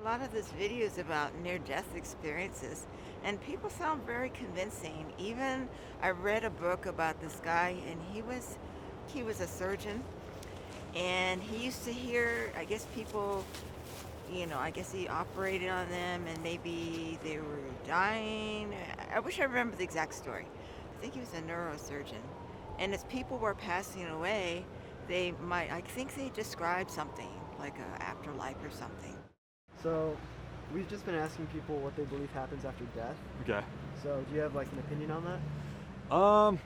A lot of this videos about near-death experiences, and people sound very convincing. Even I read a book about this guy, and he was a surgeon, and he used to hear, I guess people, I guess he operated on them, and maybe they were dying. I wish I remember the exact story. I think he was a neurosurgeon, and as people were passing away, I think they described something like a afterlife or something. So, we've just been asking people what they believe happens after death. Okay. So, do you have like an opinion on that? Um,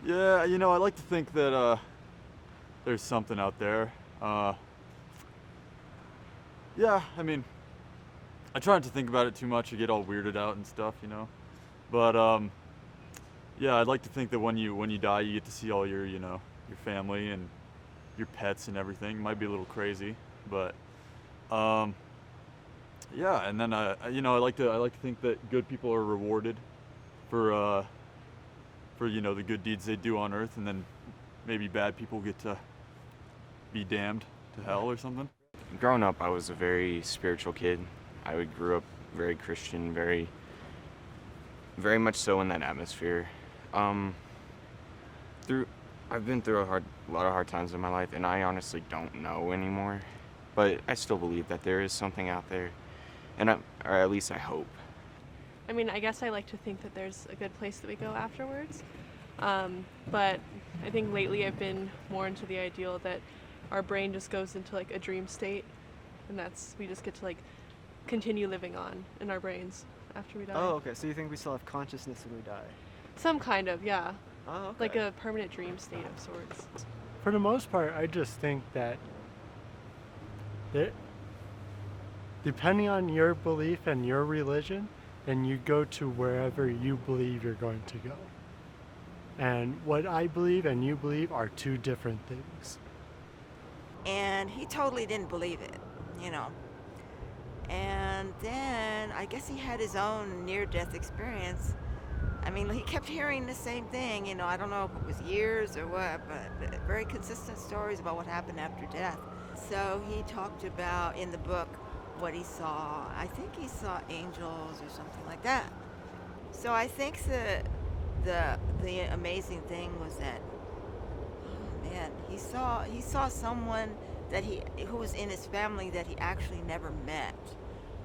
yeah, I like to think that there's something out there. Yeah, I mean, I try not to think about it too much. I get all weirded out and stuff. But yeah, I'd like to think that when you die, you get to see all your family and your pets and everything. Might be a little crazy, but yeah. And then I like to think that good people are rewarded for the good deeds they do on Earth, and then maybe bad people get to be damned to hell or something. Growing up, I was a very spiritual kid. I grew up very Christian, very, very much so in that atmosphere. I've been through a lot of hard times in my life, and I honestly don't know anymore. But I still believe that there is something out there, or at least I hope. I mean, I guess I like to think that there's a good place that we go afterwards. But I think lately I've been more into the ideal that our brain just goes into like a dream state, and we just get to like continue living on in our brains after we die. Oh, okay. So you think we still have consciousness when we die? Some kind of, yeah. Oh, okay. Like a permanent dream state of sorts. For the most part, I just think that depending on your belief and your religion, then you go to wherever you believe you're going to go. And what I believe and you believe are two different things. And he totally didn't believe it. And then I guess he had his own near-death experience. I mean, he kept hearing the same thing, I don't know if it was years or what, but very consistent stories about what happened after death. So he talked about in the book what he saw. I think he saw angels or something like that. So I think the amazing thing was that, oh man, he saw someone who was in his family that he actually never met.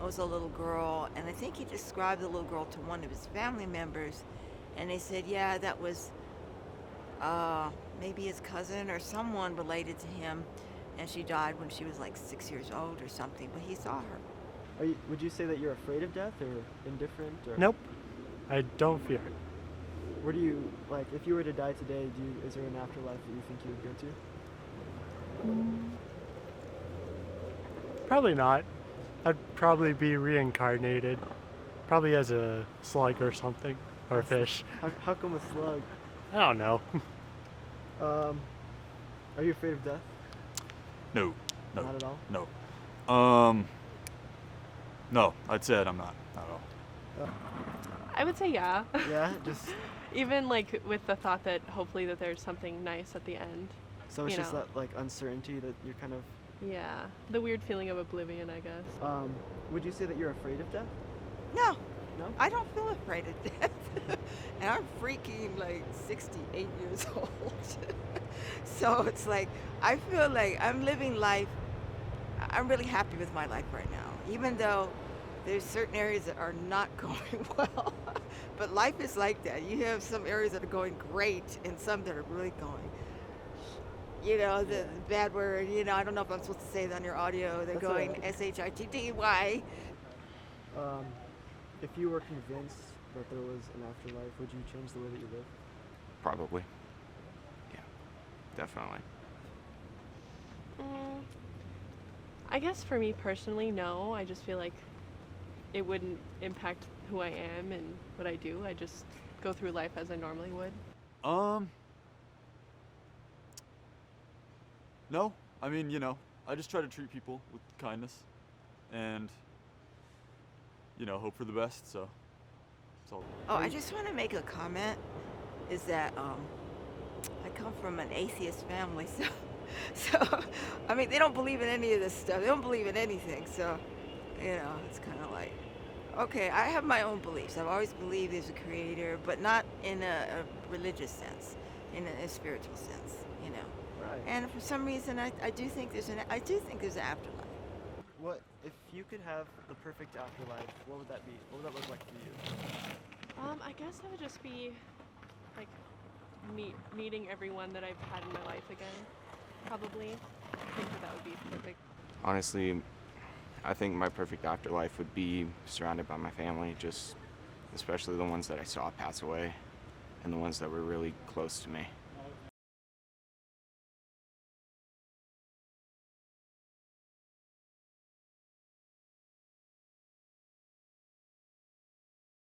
It was a little girl, and I think he described the little girl to one of his family members, and they said, yeah, that was maybe his cousin or someone related to him, and she died when she was like 6 years old or something, but he saw her. Would you say that you're afraid of death or indifferent? Or? Nope, I don't fear it. Where do you, like, if you were to die today, is there an afterlife that you think you would go to? Probably not. I'd probably be reincarnated, probably as a slug or something, or a fish. How come a slug? I don't know. Are you afraid of death? No. Not at all? No. No, I'd say I'm not at all. I would say yeah. Yeah, just Even like with the thought that hopefully that there's something nice at the end. so it's You just know. that like uncertainty that you're kind of. Yeah, the weird feeling of oblivion, I guess. Would you say that you're afraid of death? No, No? I don't feel afraid of death. And I'm freaking like 68 years old. So it's like, I feel like I'm living life. I'm really happy with my life right now, even though there's certain areas that are not going well. But life is like that. You have some areas that are going great and some that are really going, the bad word, I don't know if I'm supposed to say that on your audio. They're That's all going right. SHITDY. If you were convinced that there was an afterlife, would you change the way that you live? Probably. Yeah, definitely. I guess for me personally, no. I just feel like it wouldn't impact who I am and what I do. I just go through life as I normally would. No, I mean, I just try to treat people with kindness and, hope for the best, so it's all. Oh, I just want to make a comment, is that I come from an atheist family, so I mean, they don't believe in any of this stuff. They don't believe in anything, so You know, it's kind of like, okay, I have my own beliefs. I've always believed there's a creator, but not in a religious sense, in a spiritual sense, you know. Right. And for some reason, I do think there's an afterlife. What if you could have the perfect afterlife? What would that be? What would that look like for you? I guess that would just be like meeting everyone that I've had in my life again. Probably. I think that would be perfect. Honestly, I think my perfect afterlife would be surrounded by my family, just especially the ones that I saw pass away and the ones that were really close to me.